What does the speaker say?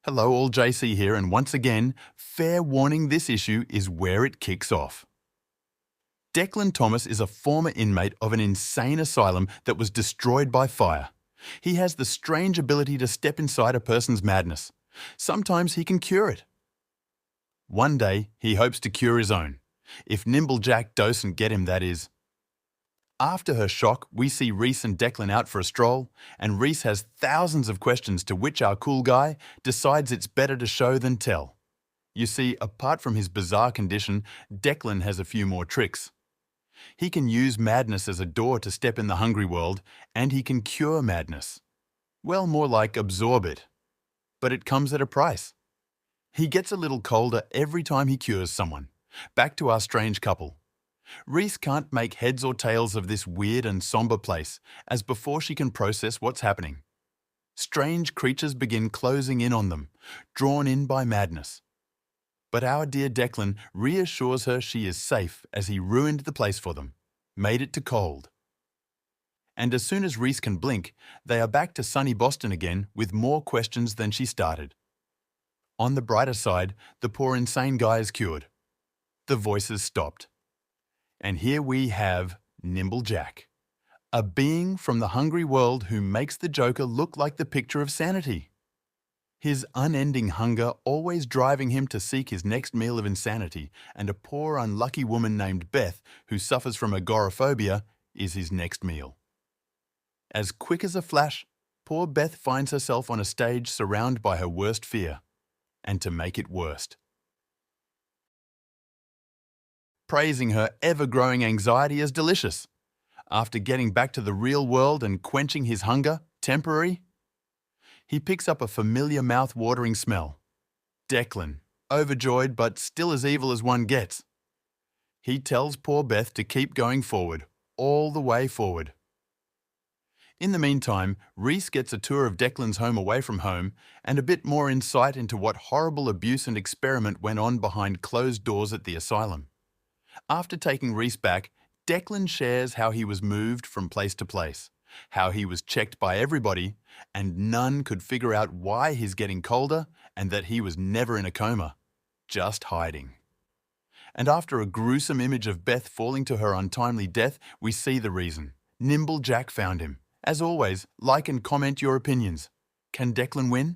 Hello all, JC here, and once again, fair warning, this issue is where it kicks off. Declan Thomas is a former inmate of an insane asylum that was destroyed by fire. He has the strange ability to step inside a person's madness. Sometimes he can cure it. One day, he hopes to cure his own. If Nimble Jack doesn't get him, that is. After her shock, we see Reese and Declan out for a stroll, and Reese has thousands of questions to which our cool guy decides it's better to show than tell. You see, apart from his bizarre condition, Declan has a few more tricks. He can use madness as a door to step in the hungry world, and he can cure madness. Well, more like absorb it. But it comes at a price. He gets a little colder every time he cures someone. Back to our strange couple. Reese can't make heads or tails of this weird and somber place, as before she can process what's happening. Strange creatures begin closing in on them, drawn in by madness. But our dear Declan reassures her she is safe as he ruined the place for them, made it to cold. And as soon as Reese can blink, they are back to sunny Boston again with more questions than she started. On the brighter side, the poor insane guy is cured. The voices stopped. And here we have Nimble Jack, a being from the hungry world who makes the Joker look like the picture of sanity. His unending hunger always driving him to seek his next meal of insanity, and a poor unlucky woman named Beth, who suffers from agoraphobia, is his next meal. As quick as a flash, poor Beth finds herself on a stage surrounded by her worst fear, and to make it worst, praising her ever-growing anxiety as delicious. After getting back to the real world and quenching his hunger, temporary, he picks up a familiar mouth-watering smell. Declan, overjoyed but still as evil as one gets. He tells poor Beth to keep going forward, all the way forward. In the meantime, Reese gets a tour of Declan's home away from home and a bit more insight into what horrible abuse and experiment went on behind closed doors at the asylum. After taking Reese back, Declan shares how he was moved from place to place, how he was checked by everybody, and none could figure out why he's getting colder and that he was never in a coma, just hiding. And after a gruesome image of Beth falling to her untimely death, we see the reason. Nimble Jack found him. As always, like and comment your opinions. Can Declan win?